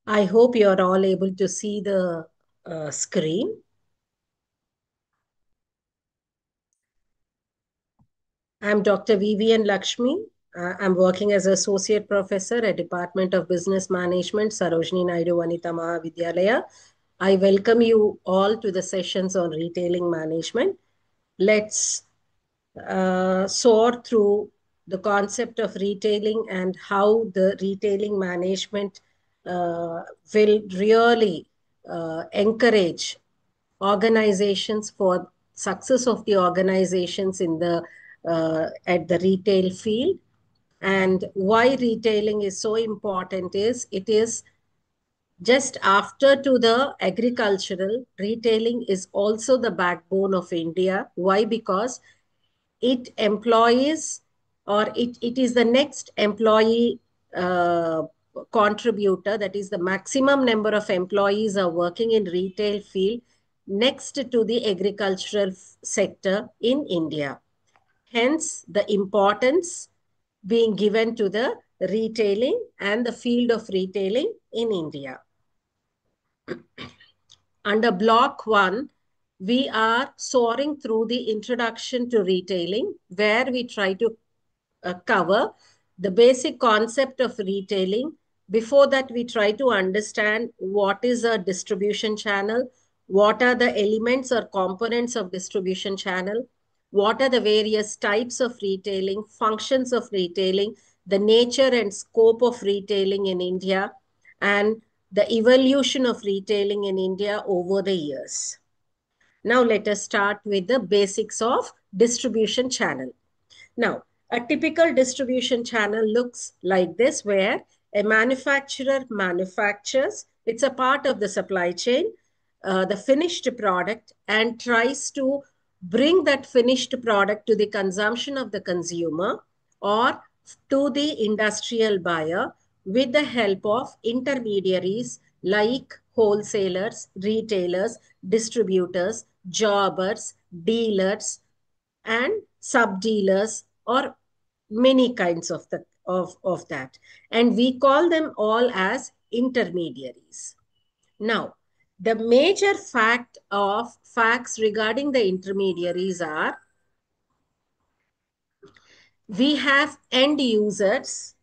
I hope you're all able to see the screen. I'm Dr. Vivian Lakshmi. I'm working as Associate Professor at Department of Business Management, Sarojini Naidu Vanita Mahavidyalaya. I welcome you all to the sessions on retailing management. Let's soar through the concept of retailing and how the retailing management will really encourage organizations for success of the organizations in the at the retail field. And why retailing is so important is it is just after to the agricultural, retailing is also the backbone of India. Why? Because it employs or it is the next employee uh, contributor, that is the maximum number of employees are working in retail field next to the agricultural sector in India. Hence the importance being given to the retailing and the field of retailing in India. Under block 1, we are soaring through the introduction to retailing, where we try to cover the basic concept of retailing. Before that, we try to understand what is a distribution channel, what are the elements or components of distribution channel, what are the various types of retailing, functions of retailing, the nature and scope of retailing in India, and the evolution of retailing in India over the years. Now, let us start with the basics of distribution channel. Now, a typical distribution channel looks like this, where a manufacturer manufactures, it's a part of the supply chain, the finished product, and tries to bring that finished product to the consumption of the consumer or to the industrial buyer with the help of intermediaries like wholesalers, retailers, distributors, jobbers, dealers, and sub dealers, or many kinds of that, and we call them all as intermediaries. Now, the major facts regarding the intermediaries are: we have end users.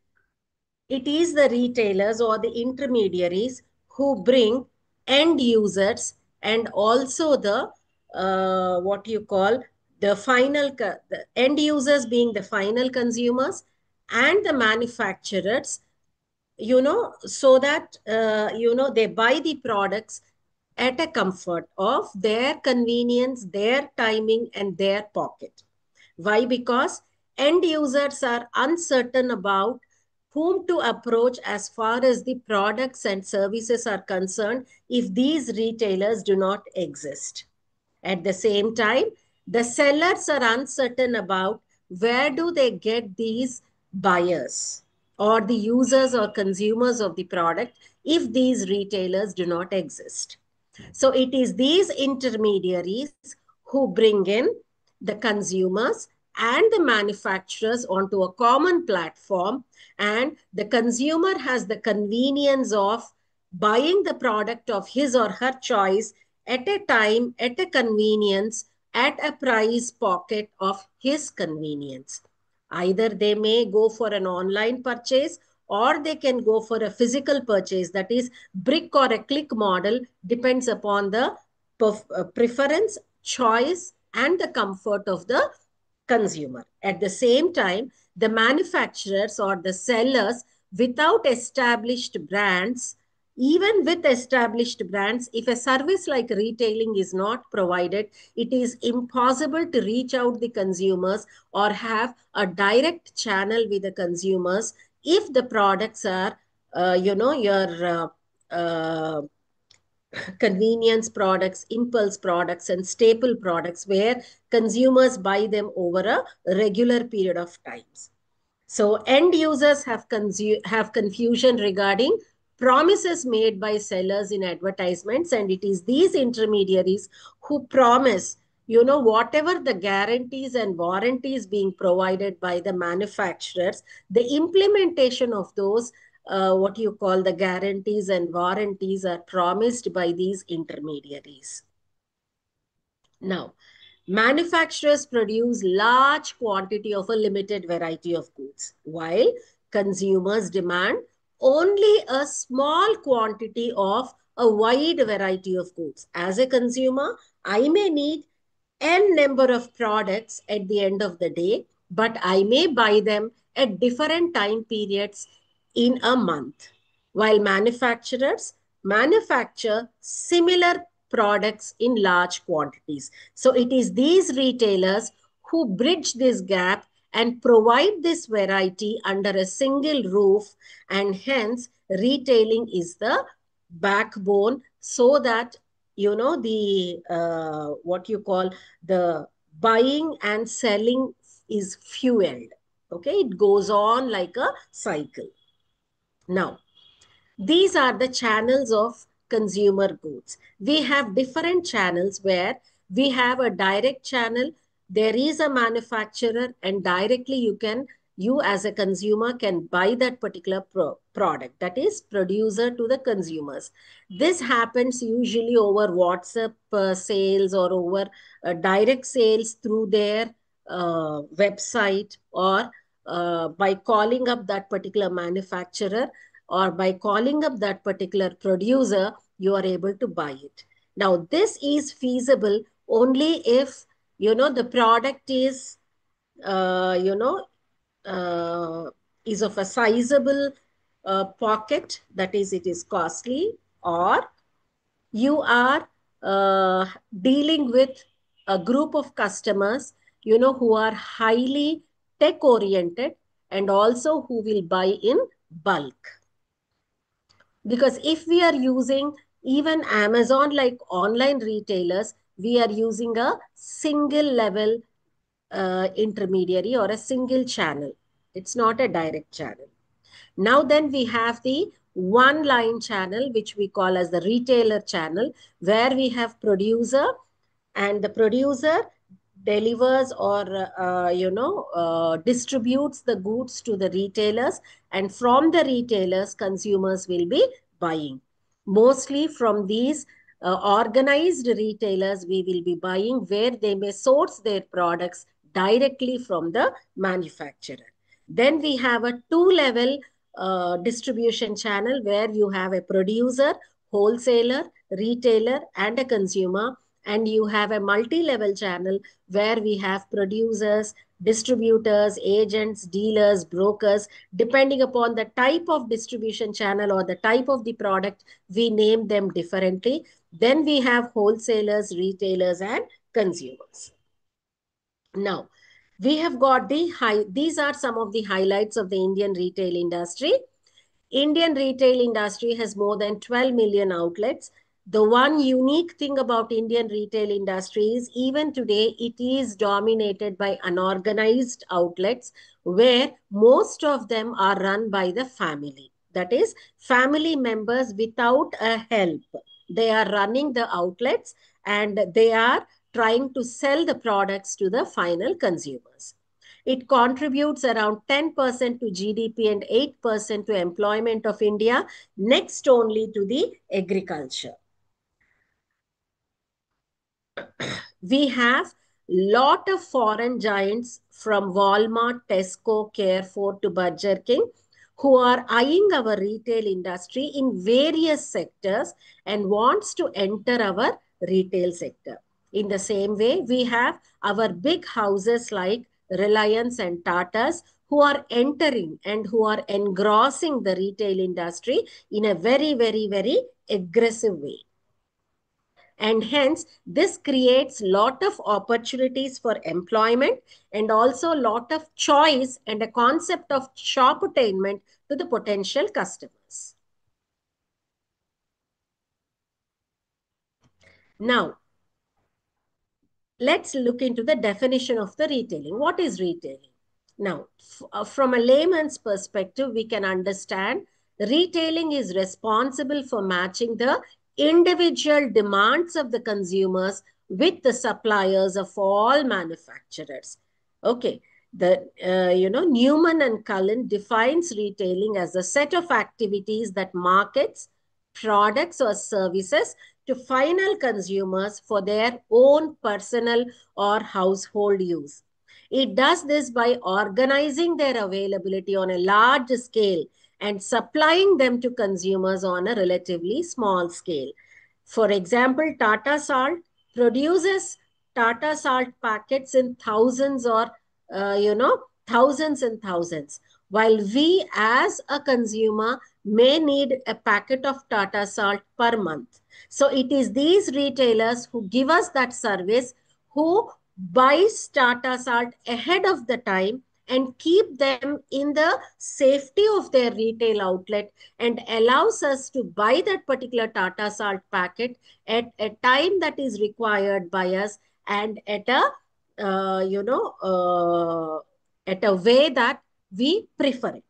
It is the retailers or the intermediaries who bring end users, and also the what you call the end users being the final consumers, and the manufacturers, so that they buy the products at a comfort of their convenience, their timing, and their pocket. Why? Because end users are uncertain about whom to approach as far as the products and services are concerned if these retailers do not exist. At the same time, the sellers are uncertain about where do they get these buyers or the users or consumers of the product if these retailers do not exist. So it is these intermediaries who bring in the consumers and the manufacturers onto a common platform, and the consumer has the convenience of buying the product of his or her choice at a time, at a convenience, at a price pocket of his convenience. Either they may go for an online purchase, or they can go for a physical purchase, that is brick or a click model, depends upon the preference, choice, and the comfort of the consumer. At the same time, the manufacturers or the sellers without established brands, even with established brands, if a service like retailing is not provided, it is impossible to reach out the consumers or have a direct channel with the consumers if the products are, your convenience products, impulse products, and staple products where consumers buy them over a regular period of times. So end users have confusion regarding promises made by sellers in advertisements, and it is these intermediaries who promise, whatever the guarantees and warranties being provided by the manufacturers, the implementation of those what you call the guarantees and warranties are promised by these intermediaries. Now, manufacturers produce large quantity of a limited variety of goods, while consumers demand only a small quantity of a wide variety of goods. As a consumer, I may need n number of products at the end of the day, but I may buy them at different time periods in a month. While manufacturers manufacture similar products in large quantities. So it is these retailers who bridge this gap and provide this variety under a single roof, and hence retailing is the backbone, so that the what you call the buying and selling is fueled. Okay, it goes on like a cycle. Now, these are the channels of consumer goods. We have different channels where we have a direct channel. There is a manufacturer, and directly you as a consumer can buy that particular product. That is producer to the consumers. This happens usually over WhatsApp sales, or over direct sales through their website, or by calling up that particular manufacturer, or by calling up that particular producer, you are able to buy it. Now, this is feasible only if, the product is, uh, you know, uh, is of a sizable pocket, that is, it is costly, or you are dealing with a group of customers, who are highly tech oriented, and also who will buy in bulk. Because if we are using even Amazon like online retailers, we are using a single level intermediary, or a single channel. It's not a direct channel. Now then we have the one line channel, which we call as the retailer channel, where we have producer, and the producer delivers, or distributes the goods to the retailers, and from the retailers consumers will be buying. Mostly from these organized retailers we will be buying, where they may source their products directly from the manufacturer. Then we have a two-level distribution channel, where you have a producer, wholesaler, retailer, and a consumer. And you have a multi-level channel, where we have producers, distributors, agents, dealers, brokers. Depending upon the type of distribution channel or the type of the product, we name them differently. Then we have wholesalers, retailers, and consumers. Now, we have got these are some of the highlights of the Indian retail industry. Indian retail industry has more than 12 million outlets. The one unique thing about Indian retail industry is, even today it is dominated by unorganized outlets, where most of them are run by the family. That is, family members without a help. They are running the outlets, and they are trying to sell the products to the final consumers. It contributes around 10% to GDP and 8% to employment of India, next only to the agriculture. We have lot of foreign giants from Walmart, Tesco, Carrefour to Burger King, who are eyeing our retail industry in various sectors and wants to enter our retail sector. In the same way, we have our big houses like Reliance and Tatas, who are entering and who are engrossing the retail industry in a very, very, very aggressive way. And hence this creates lot of opportunities for employment, and also lot of choice and a concept of shop attainment to the potential customers. Now, let's look into the definition of the retailing. What is retailing? Now, from a layman's perspective, we can understand retailing is responsible for matching the individual demands of the consumers with the suppliers of all manufacturers. Okay. Newman and Cullen defines retailing as a set of activities that markets products or services to final consumers for their own personal or household use. It does this by organizing their availability on a large scale and supplying them to consumers on a relatively small scale. For example, Tata Salt produces Tata Salt packets in thousands or thousands and thousands, while we as a consumer may need a packet of Tata Salt per month. So it is these retailers who give us that service, who buys Tata Salt ahead of the time and keep them in the safety of their retail outlet and allows us to buy that particular Tata Salt packet at a time that is required by us and at a uh, you know uh, at a way that we prefer it.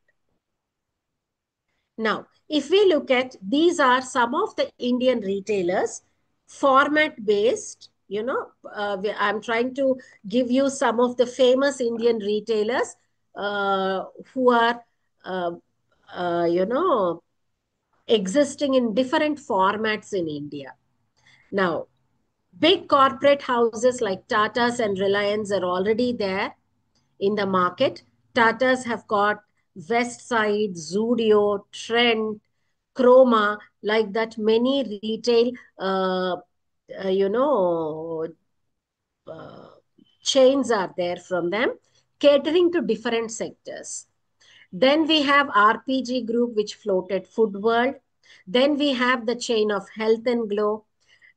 Now, if we look at, these are some of the Indian retailers, format based, I'm trying to give you some of the famous Indian retailers who are, uh, you know, existing in different formats in India. Now, big corporate houses like Tata's and Reliance are already there in the market. Tata's have got Westside, Zudio, Trent, Chroma, like that. Many retail, you know, uh, chains are there from them, catering to different sectors. Then we have RPG Group, which floated Food World. Then we have the chain of Health and Glow.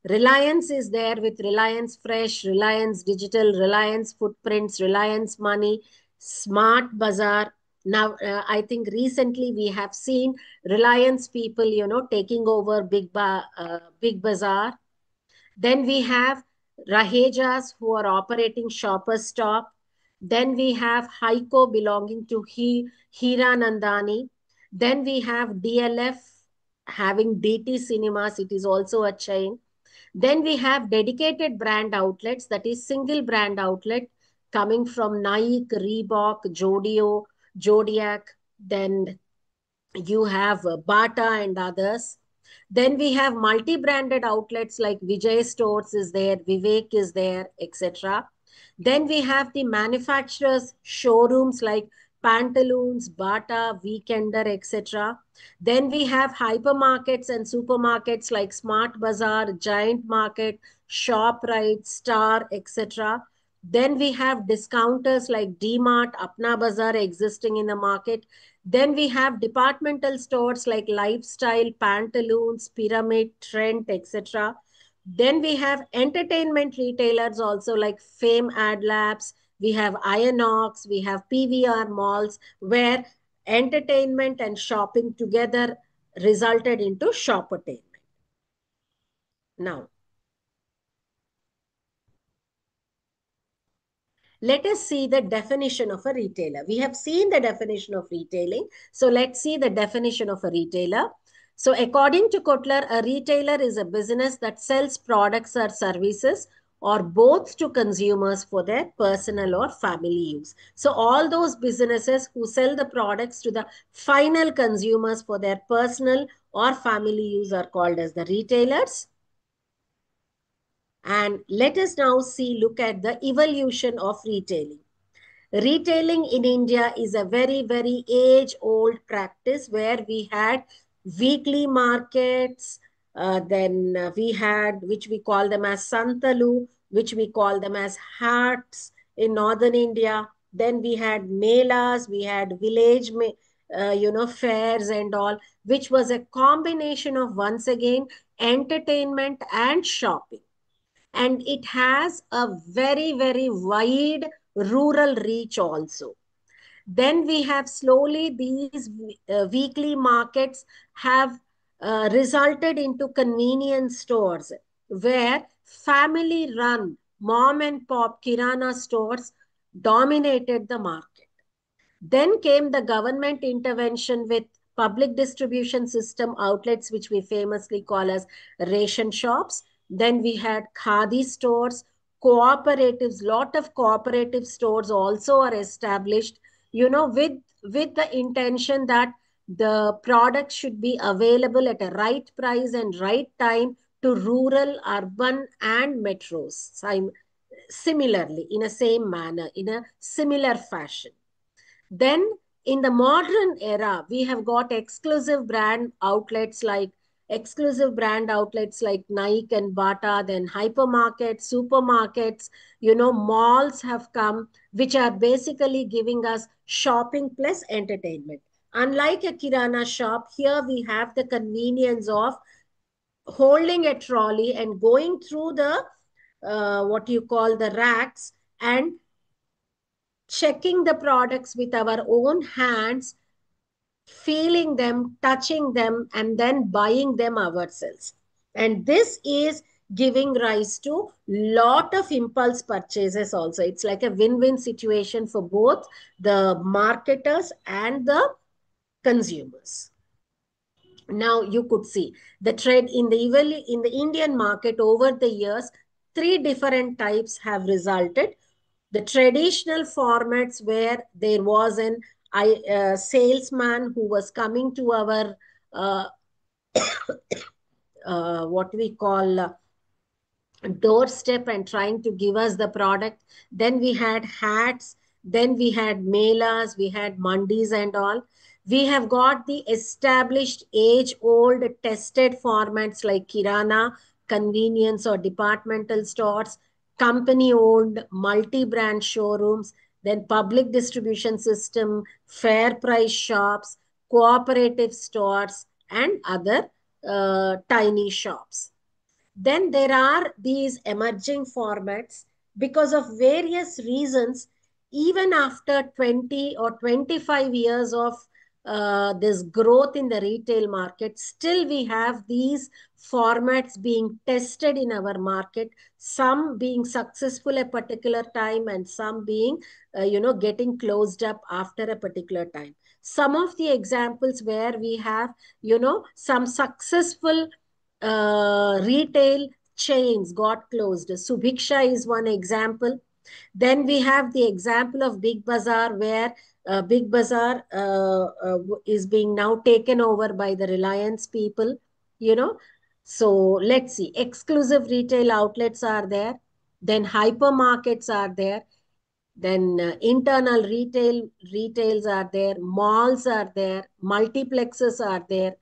Reliance is there with Reliance Fresh, Reliance Digital, Reliance Footprints, Reliance Money, Smart Bazaar. Now, I think recently we have seen Reliance people, taking over Big Bazaar. Then we have Rahejas who are operating Shoppers Stop. Then we have Heiko belonging to Hira Nandani. Then we have DLF having DT Cinemas. It is also a chain. Then we have dedicated brand outlets, that is single brand outlet coming from Nike, Reebok, Jodio, Zodiac. Then you have Bata and others. Then we have multi-branded outlets like Vijay Stores is there, Vivek is there, etc. Then we have the manufacturers showrooms like Pantaloons, Bata, Weekender, etc. Then we have hypermarkets and supermarkets like Smart Bazaar, Giant Market, ShopRite, Star, etc. Then we have discounters like DMart, Apna Bazaar existing in the market. Then we have departmental stores like Lifestyle, Pantaloons, Pyramid, Trent, etc. Then we have entertainment retailers also like Fame Ad Labs. We have Ionox, we have PVR malls where entertainment and shopping together resulted into shoppertainment. Now, let us see the definition of a retailer. We have seen the definition of retailing. So let's see the definition of a retailer. So according to Kotler, a retailer is a business that sells products or services or both to consumers for their personal or family use. So all those businesses who sell the products to the final consumers for their personal or family use are called as the retailers. And let us now look at the evolution of retailing. Retailing in India is a very, very age-old practice where we had weekly markets, then we had, which we call them as Santalu, which we call them as hats in northern India. Then we had melas, we had fairs and all, which was a combination of, once again, entertainment and shopping, and it has a very, very wide rural reach also. Then we have slowly these weekly markets have resulted into convenience stores where family run mom and pop kirana stores dominated the market. Then came the government intervention with public distribution system outlets, which we famously call as ration shops. Then we had khadi stores, cooperatives, lot of cooperative stores also are established, with the intention that the product should be available at a right price and right time to rural, urban, and metros. Similarly, in a same manner, in a similar fashion. Then in the modern era, we have got exclusive brand outlets like Nike and Bata, then hypermarkets, supermarkets, malls have come, which are basically giving us shopping plus entertainment. Unlike a Kirana shop, here we have the convenience of holding a trolley and going through the what you call the racks and checking the products with our own hands, feeling them, touching them, and then buying them ourselves. And this is giving rise to lot of impulse purchases also. It's like a win-win situation for both the marketers and the consumers. Now you could see the trend in the Indian market over the years. Three different types have resulted. The traditional formats where there was an salesman who was coming to our uh, what we call doorstep and trying to give us the product. Then we had hats, then we had melas, we had mandis and all. We have got the established age old tested formats like Kirana, convenience or departmental stores, company owned multi brand showrooms, then public distribution system, fair price shops, cooperative stores, and other tiny shops. Then there are these emerging formats because of various reasons. Even after 20 or 25 years of this growth in the retail market, still we have these formats being tested in our market, some being successful a particular time and some being getting closed up after a particular time. Some of the examples where we have some successful retail chains got closed. Subiksha is one example. Then we have the example of Big Bazaar, where Big Bazaar is being now taken over by the Reliance people, you know. So let's see, exclusive retail outlets are there. Then hypermarkets are there. Then internal retails are there. Malls are there. Multiplexes are there.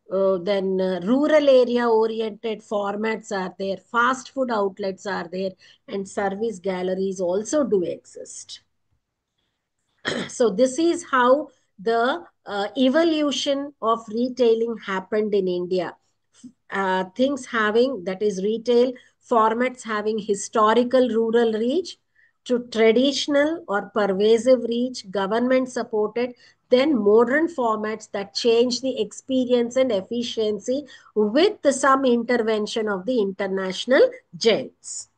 Then rural area oriented formats are there, fast food outlets are there, and service galleries also do exist. So this is how the evolution of retailing happened in India. Things having, that is retail formats having historical rural reach to traditional or pervasive reach, government supported, then modern formats that change the experience and efficiency with some intervention of the international giants.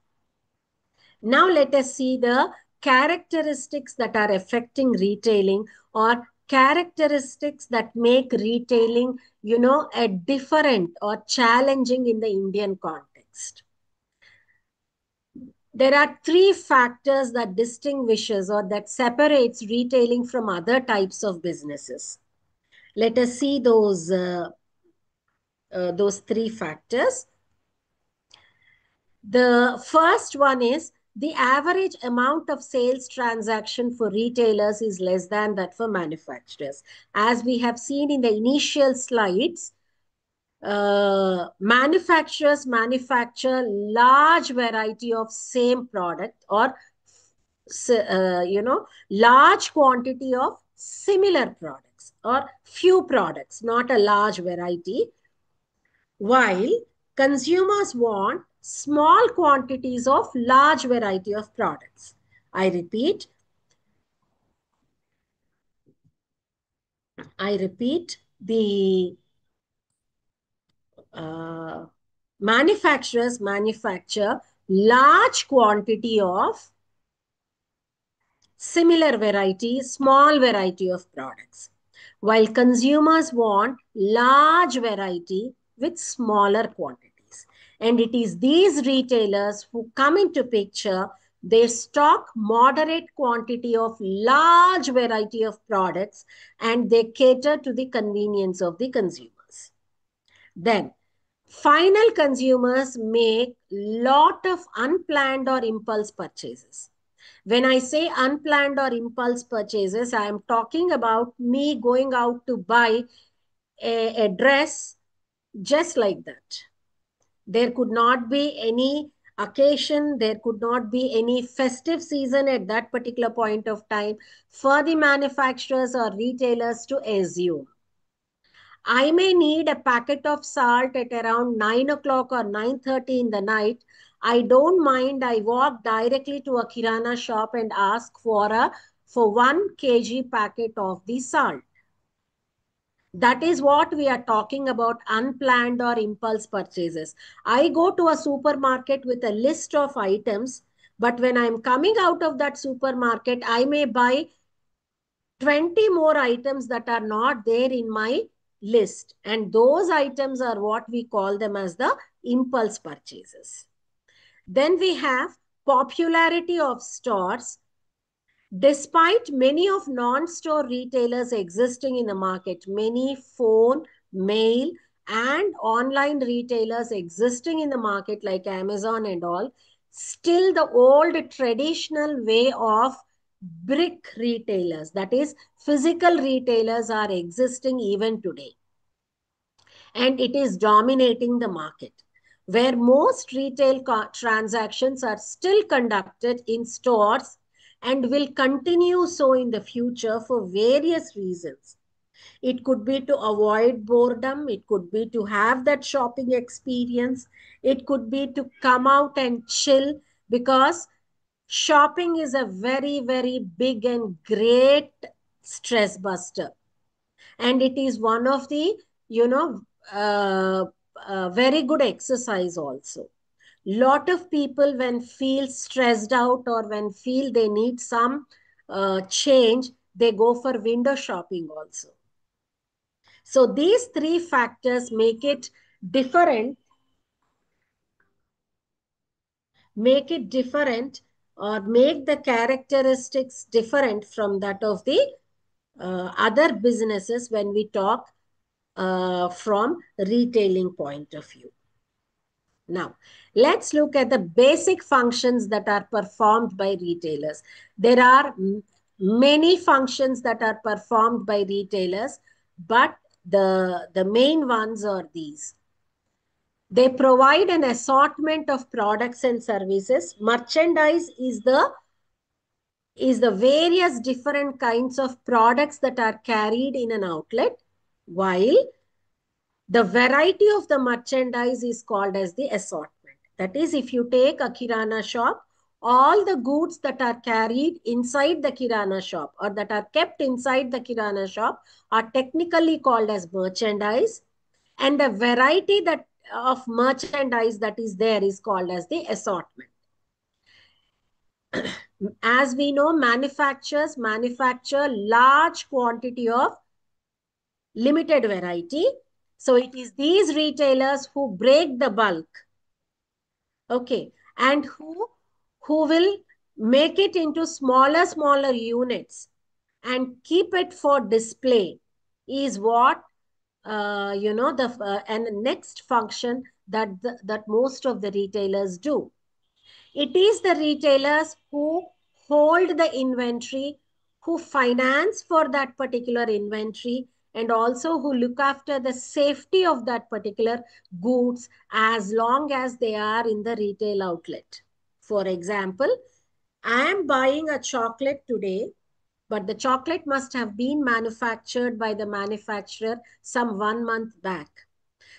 Now let us see the characteristics that are affecting retailing, or characteristics that make retailing, a different or challenging in the Indian context. There are three factors that distinguishes or that separates retailing from other types of businesses. Let us see those three factors. The first one is the average amount of sales transaction for retailers is less than that for manufacturers. As we have seen in the initial slides, manufacturers manufacture large variety of same product, or large quantity of similar products, or few products, not a large variety, while consumers want small quantities of large variety of products. I repeat, the manufacturers manufacture large quantity of similar variety, small variety of products, while consumers want large variety with smaller quantities. And it is these retailers who come into picture. They stock moderate quantity of large variety of products, and they cater to the convenience of the consumers. Then final consumers make lot of unplanned or impulse purchases. When I say unplanned or impulse purchases, I am talking about me going out to buy a dress just like that. There could not be any occasion, there could not be any festive season at that particular point of time for the manufacturers or retailers to assume. I may need a packet of salt at around 9 o'clock or 9:30 in the night. I don't mind. I walk directly to a kirana shop and ask for 1 kg packet of the salt. That is what we are talking about, unplanned or impulse purchases. I go to a supermarket with a list of items, but when I'm coming out of that supermarket, I may buy 20 more items that are not there in my list. And those items are what we call them as the impulse purchases. Then we have popularity of stores. Despite many of non-store retailers existing in the market, many phone, mail, and online retailers existing in the market like Amazon and all, still the old traditional way of brick retailers, that is physical retailers, are existing even today. And it is dominating the market, where most retail transactions are still conducted in stores and will continue so in the future for various reasons. It could be to avoid boredom, it could be to have that shopping experience, it could be to come out and chill, because shopping is a very, very big and great stress buster. And it is one of the, you know, very good exercise also. Lot of people, when feel stressed out or when feel they need some change, they go for window shopping also. So these three factors different make it different, or make the characteristics different from that of the other businesses when we talk from retailing point of view. Now, let's look at the basic functions that are performed by retailers. There are many functions that are performed by retailers, but the main ones are these. They provide an assortment of products and services. Merchandise is the various different kinds of products that are carried in an outlet, while the variety of the merchandise is called as the assortment. That is, if you take a kirana shop, all the goods that are carried inside the kirana shop or that are kept inside the kirana shop are technically called as merchandise, and the variety that of merchandise that is there is called as the assortment. As we know, manufacturers manufacture large quantity of limited variety. So it is these retailers who break the bulk, okay, and who will make it into smaller units and keep it for display, is what the and next function that most of the retailers do. It is the retailers who hold the inventory, who finance for that particular inventory, and also who look after the safety of that particular goods as long as they are in the retail outlet. For example, I am buying a chocolate today, but the chocolate must have been manufactured by the manufacturer some 1 month back.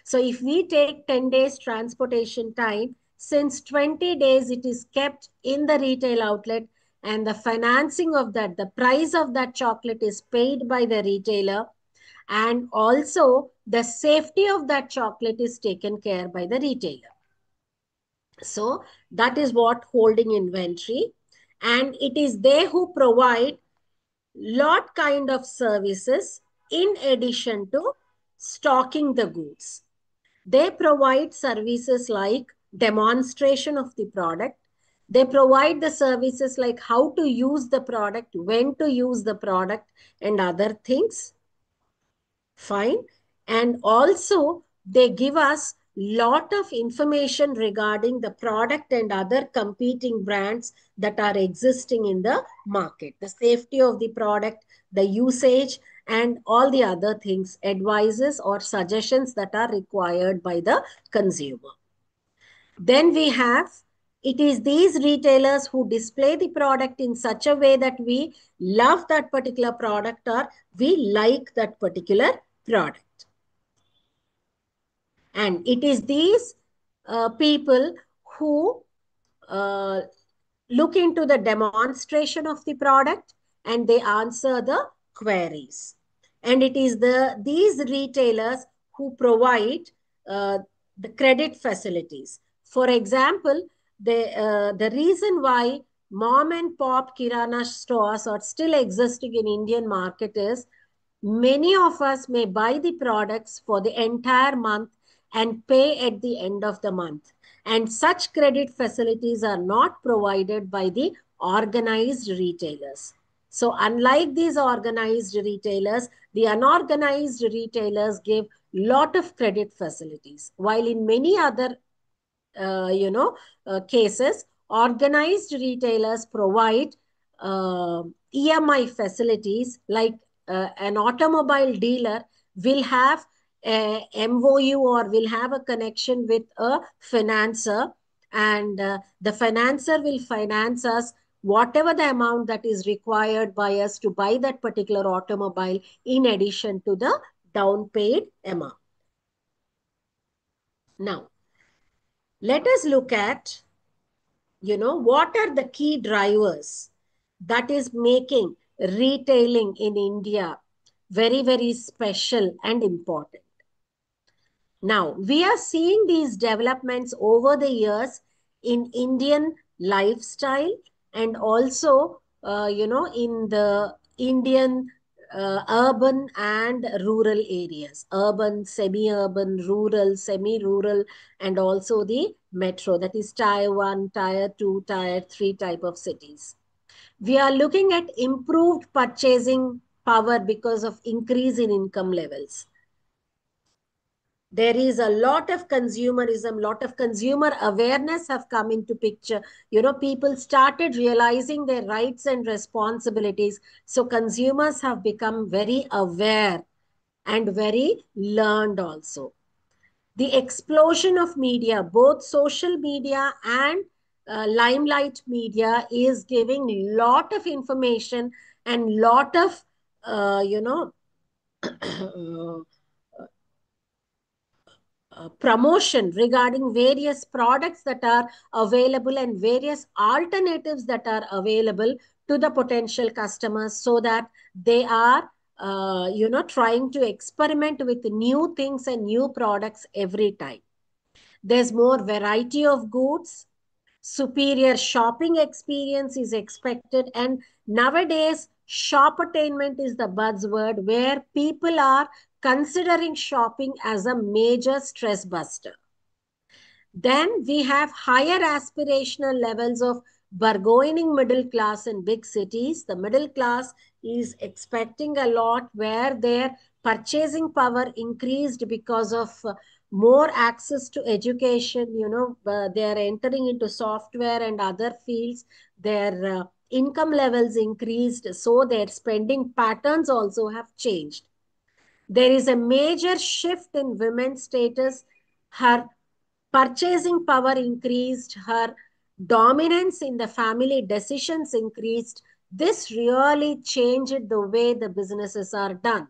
So if we take 10 days transportation time, since 20 days it is kept in the retail outlet, and the financing of that, the price of that chocolate is paid by the retailer, and also the safety of that chocolate is taken care by the retailer. So that is what holding inventory, and it is they who provide lot kind of services in addition to stocking the goods. They provide services like demonstration of the product. They provide the services like how to use the product, when to use the product, and other things. Fine. And also, they give us lot of information regarding the product and other competing brands that are existing in the market, the safety of the product, the usage, and all the other things, advices or suggestions that are required by the consumer. Then we have, it is these retailers who display the product in such a way that we love that particular product or we like that particular product. And it is these people who uh, look into the demonstration of the product and they answer the queries. And it is these retailers who provide uh, the credit facilities. For example, the reason why mom and pop kirana stores are still existing in Indian market is many of us may buy the products for the entire month and pay at the end of the month. And such credit facilities are not provided by the organized retailers. So, unlike these organized retailers, the unorganized retailers give lot of credit facilities, while in many other cases, organized retailers provide EMI facilities like an automobile dealer will have a MOU or will have a connection with a financer, and the financer will finance us whatever the amount that is required by us to buy that particular automobile in addition to the down paid amount. Now, let us look at, what are the key drivers that is making retailing in India very, very special and important. Now, we are seeing these developments over the years in Indian lifestyle and also, in the Indian urban and rural areas, urban, semi-urban, rural, semi-rural, and also the metro, that is tier 1, tier 2, tier 3 type of cities. We are looking at improved purchasing power because of increase in income levels. There is a lot of consumerism, lot of consumer awareness have come into picture. People started realizing their rights and responsibilities. So consumers have become very aware and very learned also. The explosion of media, both social media and limelight media, is giving lot of information and lot of, promotion regarding various products that are available and various alternatives that are available to the potential customers, so that they are trying to experiment with new things and new products every time. There's more variety of goods, superior shopping experience is expected, and nowadays shoppertainment is the buzzword where people are considering shopping as a major stress buster. Then we have higher aspirational levels of bargaining middle class in big cities. The middle class is expecting a lot where their purchasing power increased because of more access to education. They are entering into software and other fields. Their income levels increased, so their spending patterns also have changed. There is a major shift in women's status. Her purchasing power increased, her dominance in the family decisions increased. This really changed the way the businesses are done.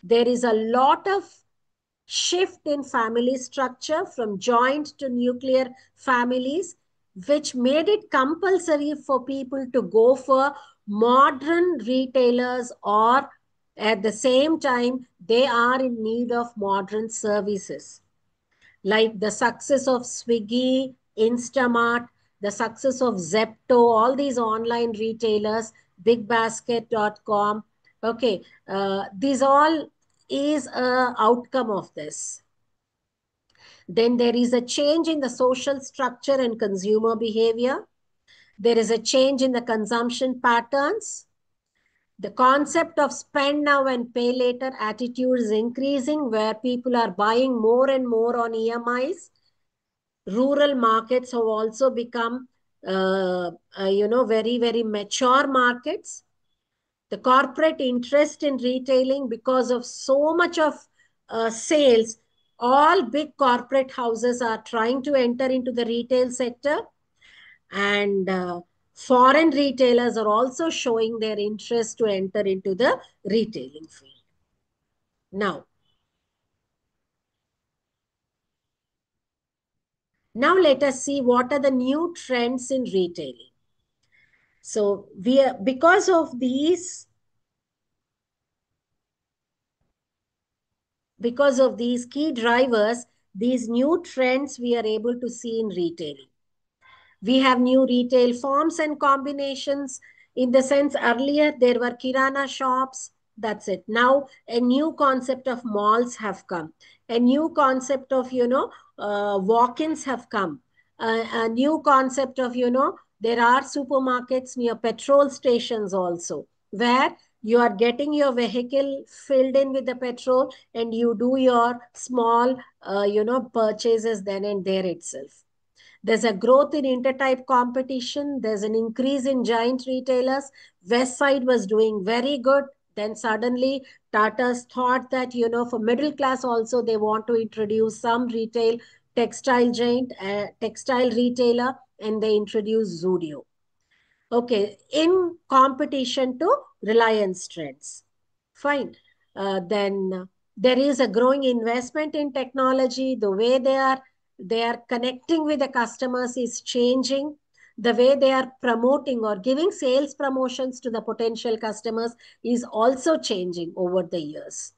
There is a lot of shift in family structure from joint to nuclear families, which made it compulsory for people to go for modern retailers, or at the same time, they are in need of modern services like the success of Swiggy, Instamart, the success of Zepto, all these online retailers, bigbasket.com. Okay, these all is a outcome of this. Then there is a change in the social structure and consumer behavior. There is a change in the consumption patterns. The concept of spend now and pay later attitude is increasing, where people are buying more and more on EMIs. Rural markets have also become, very, very mature markets. The corporate interest in retailing, because of so much of sales, all big corporate houses are trying to enter into the retail sector, and foreign retailers are also showing their interest to enter into the retailing field. Now let us see what are the new trends in retailing. So we are, because of these key drivers, these new trends we are able to see in retailing. We have new retail forms and combinations. In the sense, earlier there were kirana shops, that's it. Now a new concept of malls have come. A new concept of, walk-ins have come. A new concept of, there are supermarkets near petrol stations also, where you are getting your vehicle filled in with the petrol and you do your small, purchases then and there itself. There's a growth in intertype competition. There's an increase in giant retailers. West Side was doing very good. Then suddenly Tata's thought that, for middle class also, they want to introduce some retail textile retailer, and they introduced Zudio. Okay, in competition to Reliance Trends. Fine. Then there is a growing investment in technology. The way they are connecting with the customers is changing. The way they are promoting or giving sales promotions to the potential customers is also changing over the years.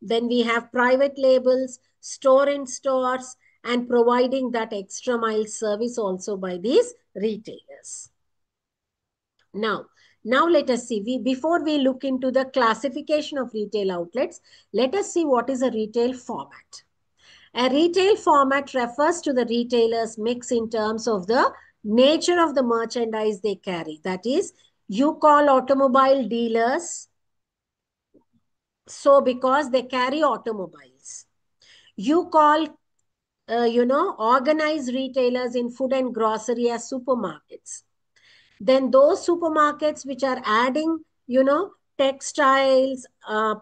Then we have private labels, store in stores, and providing that extra mile service also by these retailers. Now, now let us see. Before we look into the classification of retail outlets, let us see what is a retail format. A retail format refers to the retailer's mix in terms of the nature of the merchandise they carry. That is, you call automobile dealers so because they carry automobiles. You call, organized retailers in food and grocery as supermarkets. Then those supermarkets which are adding, textiles,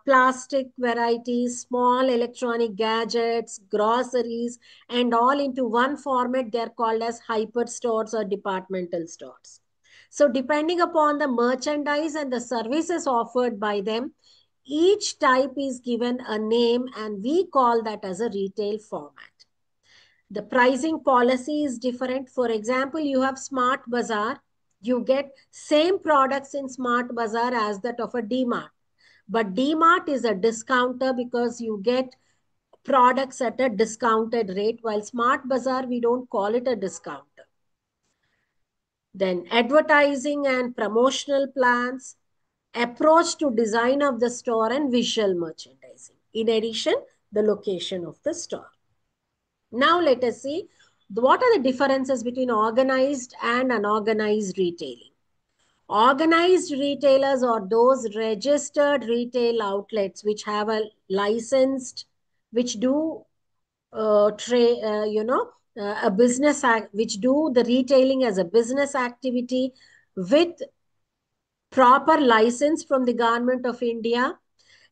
plastic varieties, small electronic gadgets, groceries, and all into one format, they're called as hyper stores or departmental stores. So depending upon the merchandise and the services offered by them, each type is given a name, and we call that as a retail format. The pricing policy is different. For example, you have Smart Bazaar. You get same products in Smart Bazaar as that of a DMart. But DMart is a discounter because you get products at a discounted rate, while Smart Bazaar, we don't call it a discounter. Then advertising and promotional plans, approach to design of the store, and visual merchandising. In addition, the location of the store. Now let us see what are the differences between organized and unorganized retailing. Organized retailers are those registered retail outlets which have a licensed, which do a business act, which do the retailing as a business activity with proper license from the government of India,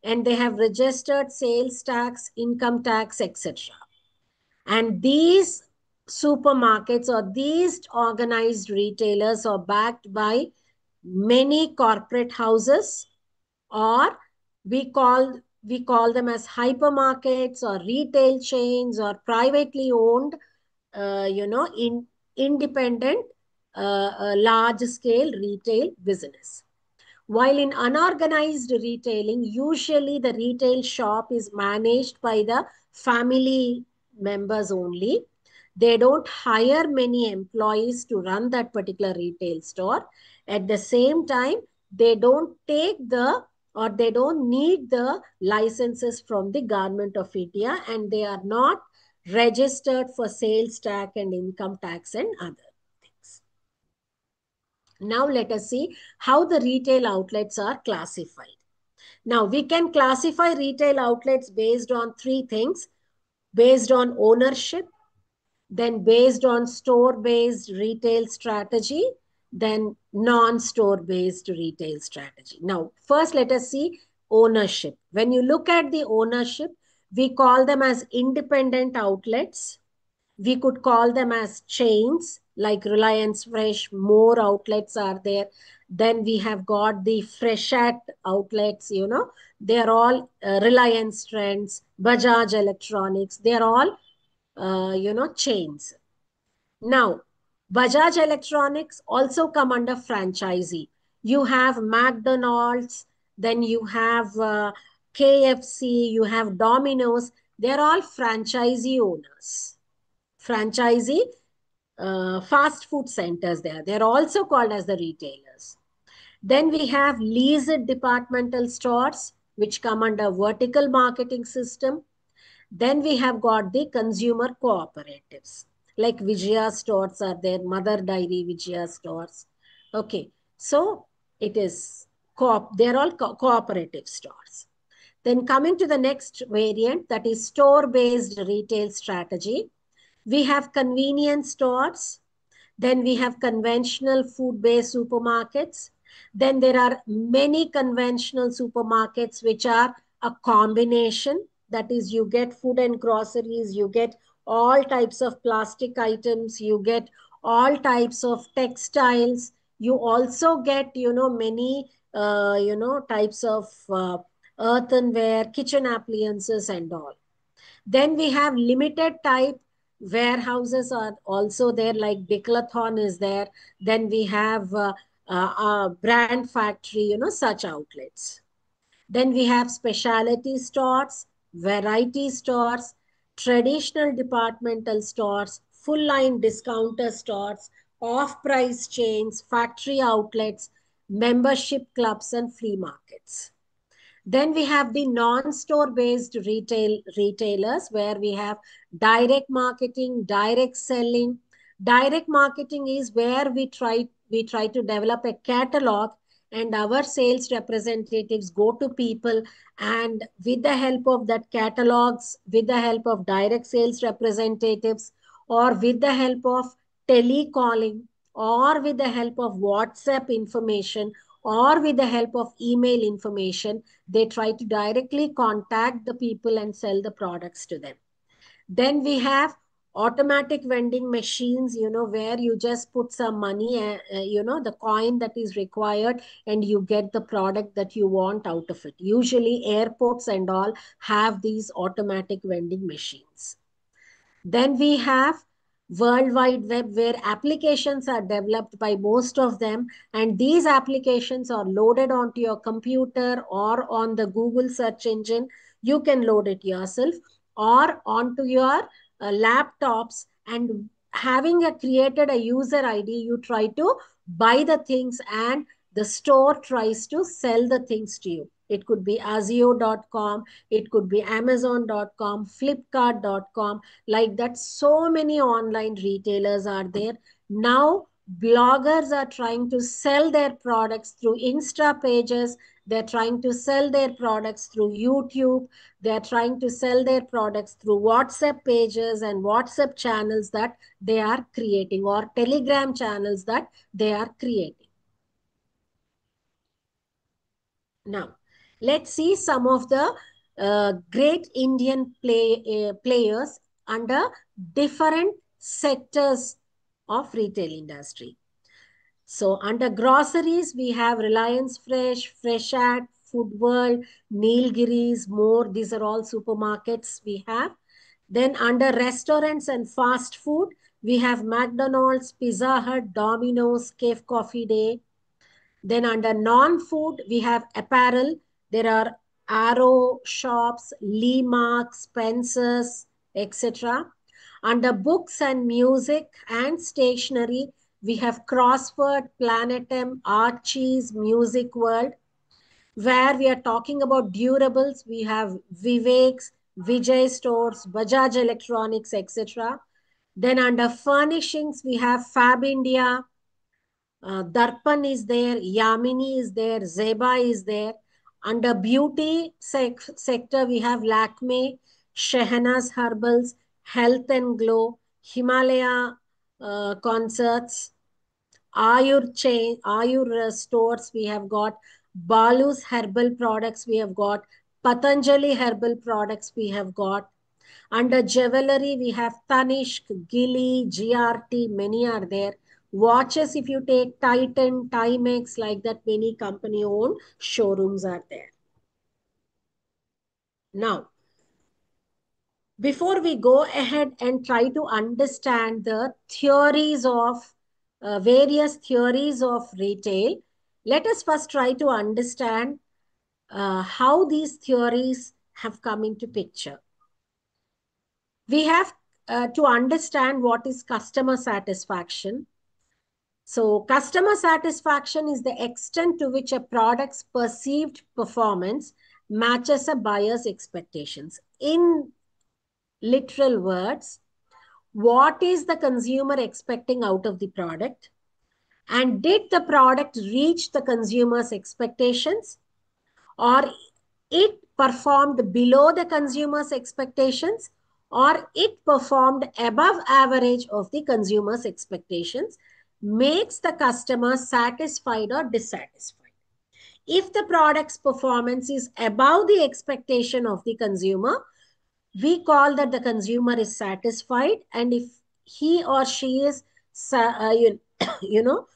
and they have registered sales tax, income tax, etc. And these supermarkets or these organized retailers are backed by many corporate houses, or we call them as hypermarkets or retail chains or privately owned, independent, large scale retail business. While in unorganized retailing, usually the retail shop is managed by the family members only. They don't hire many employees to run that particular retail store. At the same time, they don't take the or they don't need the licenses from the government of India, and they are not registered for sales tax and income tax and other things. Now let us see how the retail outlets are classified. Now we can classify retail outlets based on three things: based on ownership, then based on store-based retail strategy, then non-store based retail strategy. Now, first let us see ownership. When you look at the ownership, we call them as independent outlets. We could call them as chains like Reliance Fresh, more outlets are there. Then we have got the Freshat outlets, they're all Reliance Trends, Bajaj Electronics, they're all chains. Now, Bajaj Electronics also come under franchisee. You have McDonald's, then you have KFC, you have Domino's. They're all franchisee owners. Franchisee fast food centers there. They're also called as the retailers. Then we have leased departmental stores, which come under vertical marketing system. Then we have got the consumer cooperatives, like Vijaya stores are there, Mother Dairy Vijaya stores. Okay, so it is they're all cooperative stores. Then coming to the next variant, that is store-based retail strategy. We have convenience stores, then we have conventional food-based supermarkets. Then there are many conventional supermarkets which are a combination. That is, you get food and groceries, you get all types of plastic items, you get all types of textiles. You also get, many, types of earthenware, kitchen appliances and all. Then we have limited type warehouses are also there, like Decathlon is there. Then we have brand factory, such outlets. Then we have specialty stores, variety stores, traditional departmental stores, full line discounter stores, off price chains, factory outlets, membership clubs, and flea markets. Then we have the non-store based retailers, where we have direct marketing, direct selling. Direct marketing is where we try to develop a catalog, and our sales representatives go to people, and with the help of that catalogs, with the help of direct sales representatives, or with the help of telecalling, or with the help of WhatsApp information, or with the help of email information, they try to directly contact the people and sell the products to them. Then we have automatic vending machines, where you just put some money, the coin that is required, and you get the product that you want out of it. Usually airports and all have these automatic vending machines. Then we have World Wide Web, where applications are developed by most of them, and these applications are loaded onto your computer or on the Google search engine. You can load it yourself, or onto your laptops, and having created a user ID, you try to buy the things, and the store tries to sell the things to you. It could be Azio.com, it could be Amazon.com, Flipkart.com, like that. So many online retailers are there. Now, bloggers are trying to sell their products through Insta pages. They're trying to sell their products through YouTube. They're trying to sell their products through WhatsApp pages and WhatsApp channels that they are creating, or Telegram channels that they are creating. Now, let's see some of the great Indian players under different sectors of retail industry. So under groceries, we have Reliance Fresh, Freshat, Food World, Nilgiris, more. These are all supermarkets we have. Then under restaurants and fast food, we have McDonald's, Pizza Hut, Domino's, Cave Coffee Day. Then under non-food, we have apparel. There are Arrow shops, Lee Mark, Spencer's, etc. Under books and music and stationery, we have Crossword, Planetem, Archie's, Music World. where we are talking about durables, we have Vivek's, Vijay Stores, Bajaj Electronics, etc. Then under furnishings, we have Fab India, Darpan is there, Yamini is there, Zeba is there. Under beauty sector, we have Lakme, Shehnaaz Herbals, Health and Glow, Himalaya Concerts, Ayur stores, we have got Balu's herbal products, we have got Patanjali herbal products, we have got. Under jewelry, we have Tanishq, Gilly, GRT, many are there. Watches, if you take Titan, Timex, like that, many company owned showrooms are there. Now, before we go ahead and try to understand the theories of various theories of retail, let us first try to understand how these theories have come into picture. We have to understand what is customer satisfaction. So, customer satisfaction is the extent to which a product's perceived performance matches a buyer's expectations. In literal words, what is the consumer expecting out of the product? And did the product reach the consumer's expectations? Or it performed below the consumer's expectations, or it performed above average of the consumer's expectations, makes the customer satisfied or dissatisfied. If the product's performance is above the expectation of the consumer, we call that the consumer is satisfied. And if he or she is you know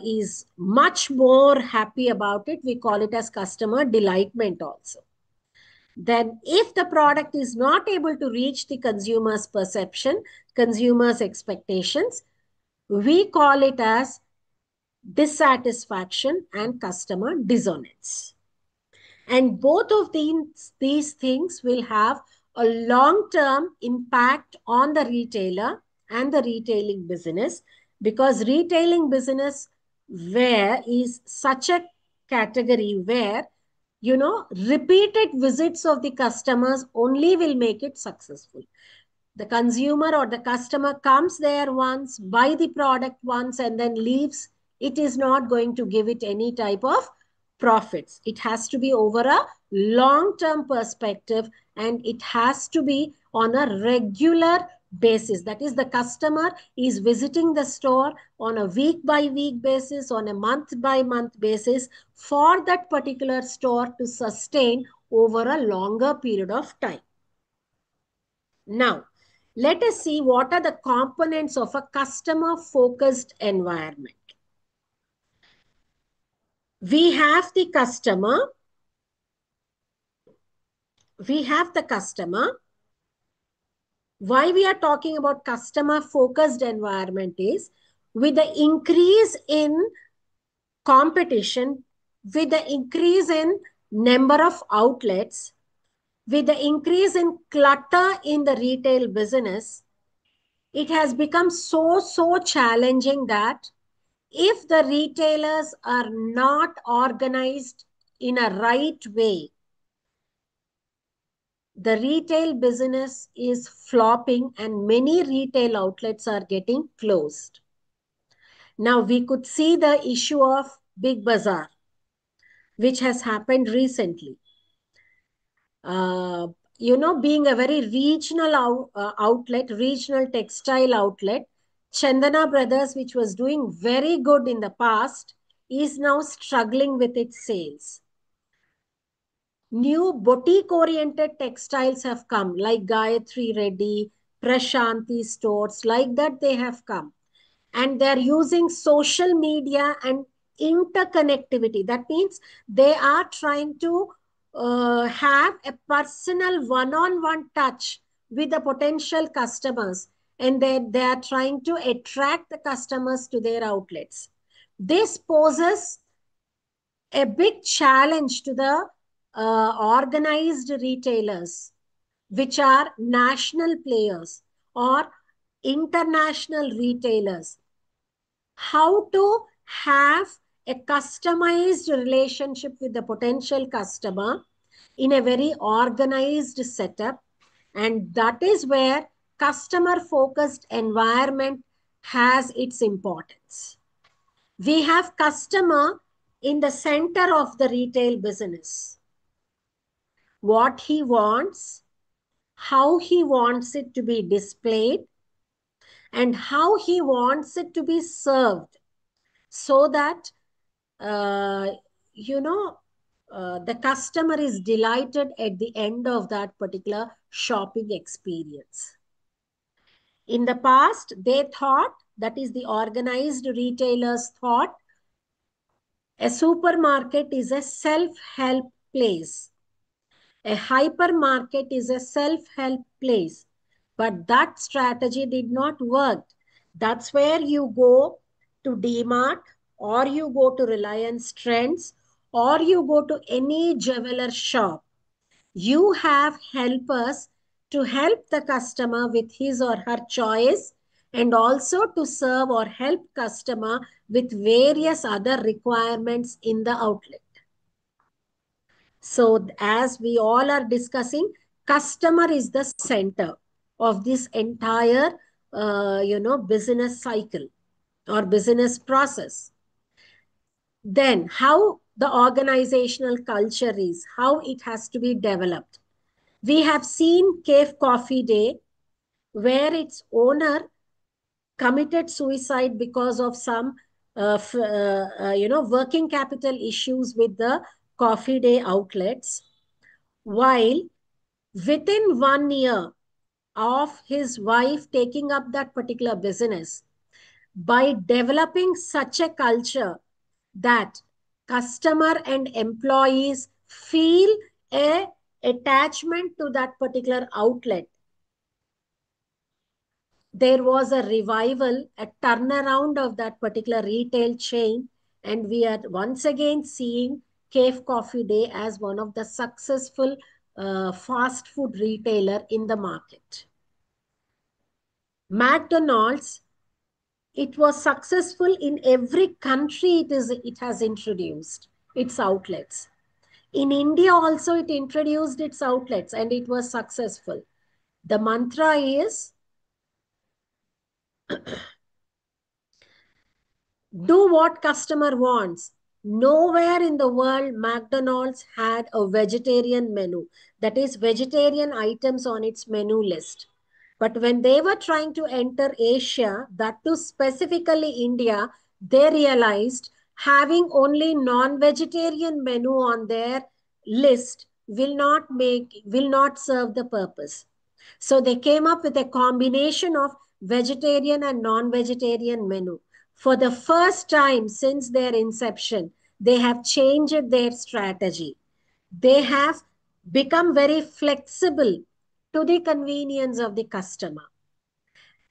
is much more happy about it, we call it as customer delightment also. Then if the product is not able to reach the consumer's perception, consumer's expectations, we call it as dissatisfaction and customer dissonance. And both of these things will have a long-term impact on the retailer and the retailing business, because retailing business where is such a category where repeated visits of the customers only will make it successful. The consumer or the customer comes there once, buy the product once, and then leaves. It is not going to give it any type of profits. It has to be over a long term perspective, and it has to be on a regular basis. That is, the customer is visiting the store on a week by week basis, on a month by month basis, for that particular store to sustain over a longer period of time. Now, let us see what are the components of a customer focused environment. We have the customer. Why we are talking about customer focused environment is, with the increase in competition, with the increase in number of outlets, with the increase in clutter in the retail business, it has become so challenging that if the retailers are not organized in a right way, the retail business is flopping and many retail outlets are getting closed. Now, we could see the issue of Big Bazaar, which has happened recently. Uh, being a very regional outlet, regional textile outlet, Chandana Brothers, which was doing very good in the past, is now struggling with its sales. New boutique-oriented textiles have come, like Gayatri Reddy, Prashanti stores, like that they have come. And they're using social media and interconnectivity. That means they are trying to have a personal one-on-one touch with the potential customers, and they are trying to attract the customers to their outlets. This poses a big challenge to the organized retailers, which are national players or international retailers. How to have a customized relationship with the potential customer in a very organized setup. And that is where customer focused environment has its importance. We have customer in the center of the retail business. What he wants, how he wants it to be displayed, and how he wants it to be served, so that uh, you know the customer is delighted at the end of that particular shopping experience. In the past, they thought, that is the organized retailers thought, a supermarket is a self-help place. A hypermarket is a self-help place. But that strategy did not work. That's where you go to DMart, or you go to Reliance Trends, or you go to any jeweler shop. You have helpers to help the customer with his or her choice, and also to serve or help customer with various other requirements in the outlet. So as we all are discussing, customer is the center of this entire, business cycle or business process. Then how the organizational culture is, how it has to be developed. We have seen Cave Coffee Day, where its owner committed suicide because of some, working capital issues with the Coffee Day outlets. While within 1 year of his wife taking up that particular business, by developing such a culture that customer and employees feel a attachment to that particular outlet, there was a revival, a turnaround of that particular retail chain, and we are once again seeing Cave Coffee Day as one of the successful fast food retailer in the market. McDonald's, it was successful in every country it has introduced its outlets. In India also it introduced its outlets and it was successful. The mantra is, do what customer wants. Nowhere in the world McDonald's had a vegetarian menu, that is vegetarian items on its menu list. But when they were trying to enter Asia, that too specifically India, they realized having only non-vegetarian menu on their list will not serve the purpose. So they came up with a combination of vegetarian and non-vegetarian menu. For the first time since their inception, they have changed their strategy. They have become very flexible to the convenience of the customer.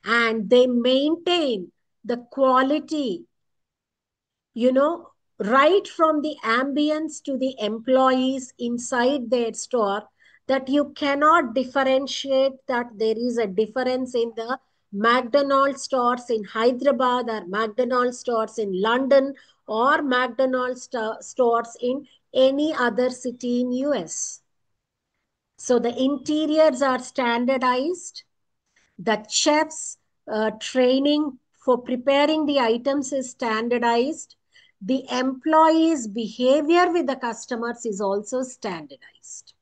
And they maintain the quality, right from the ambience to the employees inside their store, that you cannot differentiate that there is a difference in the McDonald's stores in Hyderabad or McDonald's stores in London or McDonald's stores in any other city in US. So the interiors are standardized. The chef's training for preparing the items is standardized. The employee's behavior with the customers is also standardized.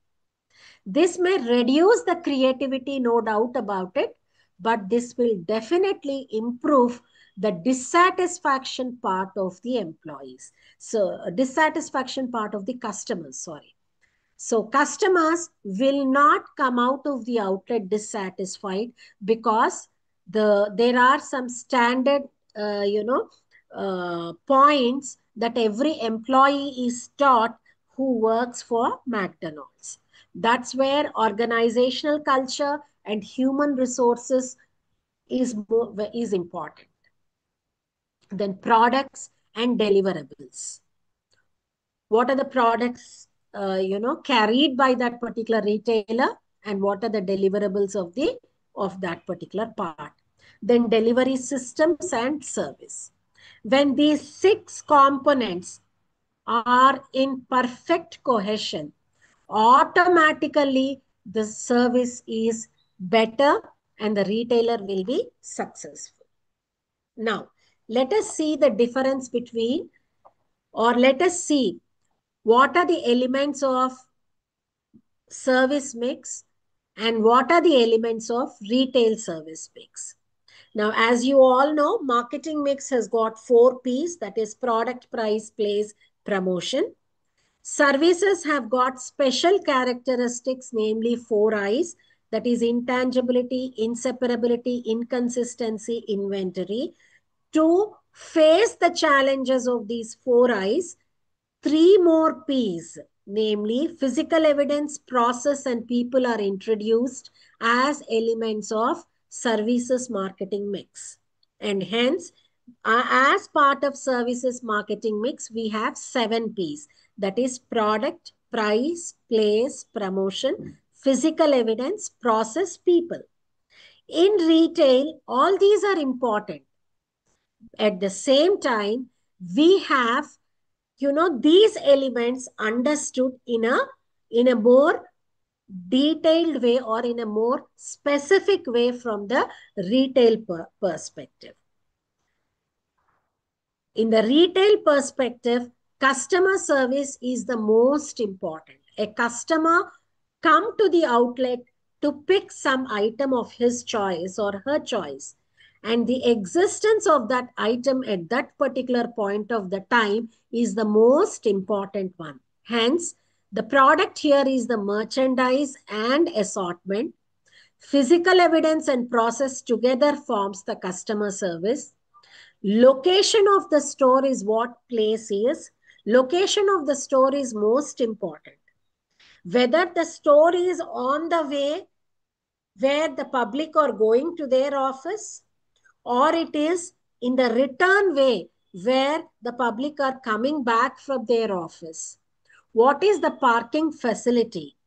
This may reduce the creativity, no doubt about it, but this will definitely improve the dissatisfaction part of the employees. So, dissatisfaction part of the customers, sorry. So customers will not come out of the outlet dissatisfied, because there are some standard, points that every employee is taught who works for McDonald's. That's where organizational culture and human resources is important. Then products and deliverables. What are the products carried by that particular retailer, and what are the deliverables of that particular part. Then delivery systems and service. When these six components are in perfect cohesion, automatically the service is better and the retailer will be successful. Now, let us see the difference between, or let us see what are the elements of service mix and what are the elements of retail service mix. Now, as you all know, marketing mix has got 4 P's, that is product, price, place, promotion. Services have got special characteristics, namely 4 I's, that is intangibility, inseparability, inconsistency, inventory. To face the challenges of these 4 I's, 3 more P's, namely physical evidence, process, and people are introduced as elements of services marketing mix. And hence, as part of services marketing mix, we have 7 P's. That is product, price, place, promotion, physical evidence, process, people. In retail, all these are important. At the same time, we have these elements understood in a more detailed way or in a more specific way from the retail perspective. In the retail perspective, customer service is the most important. A customer come to the outlet to pick some item of his choice or her choice, and the existence of that item at that particular point of the time is the most important one. Hence, the product here is the merchandise and assortment. Physical evidence and process together forms the customer service. Location of the store is what place is. Location of the store is most important. Whether the store is on the way where the public are going to their office, or it is in the return way where the public are coming back from their office. What is the parking facility?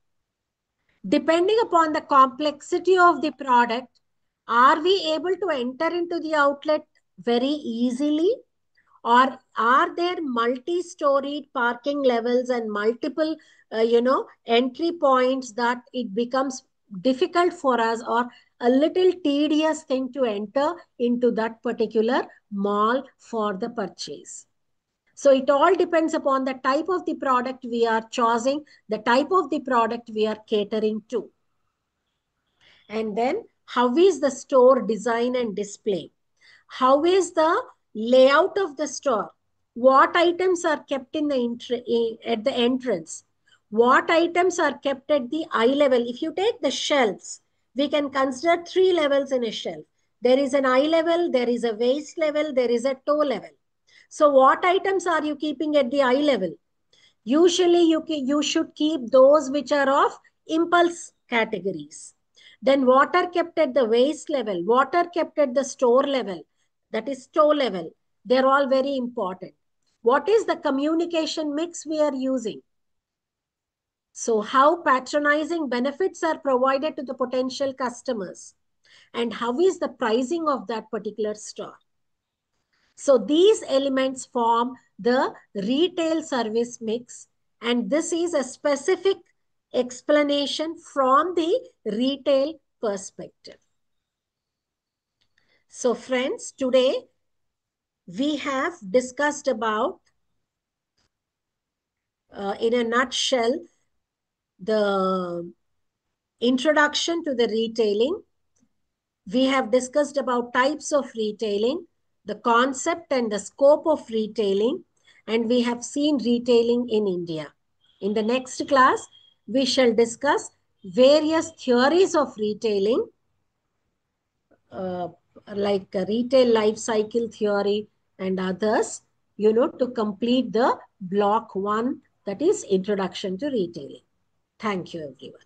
Depending upon the complexity of the product, are we able to enter into the outlet very easily? Or are there multi-storied parking levels and multiple, entry points that it becomes difficult for us or a little tedious thing to enter into that particular mall for the purchase? So it all depends upon the type of the product we are choosing, the type of the product we are catering to. And then how is the store design and display? How is the layout of the store? What items are kept in at the entrance? What items are kept at the eye level? If you take the shelves, we can consider 3 levels in a shelf. There is an eye level, there is a waist level, there is a toe level. So what items are you keeping at the eye level? Usually you should keep those which are of impulse categories. Then what are kept at the waist level? What are kept at the store level? That is toe level. They're all very important. What is the communication mix we are using? So how patronizing benefits are provided to the potential customers? And how is the pricing of that particular store? So these elements form the retail service mix, and this is a specific explanation from the retail perspective. So friends, today we have discussed about, in a nutshell, the introduction to the retailing. We have discussed about types of retailing, the concept and the scope of retailing, and we have seen retailing in India. In the next class, we shall discuss various theories of retailing, uh, like retail life cycle theory and others, to complete the block 1, that is introduction to retailing. Thank you, everyone.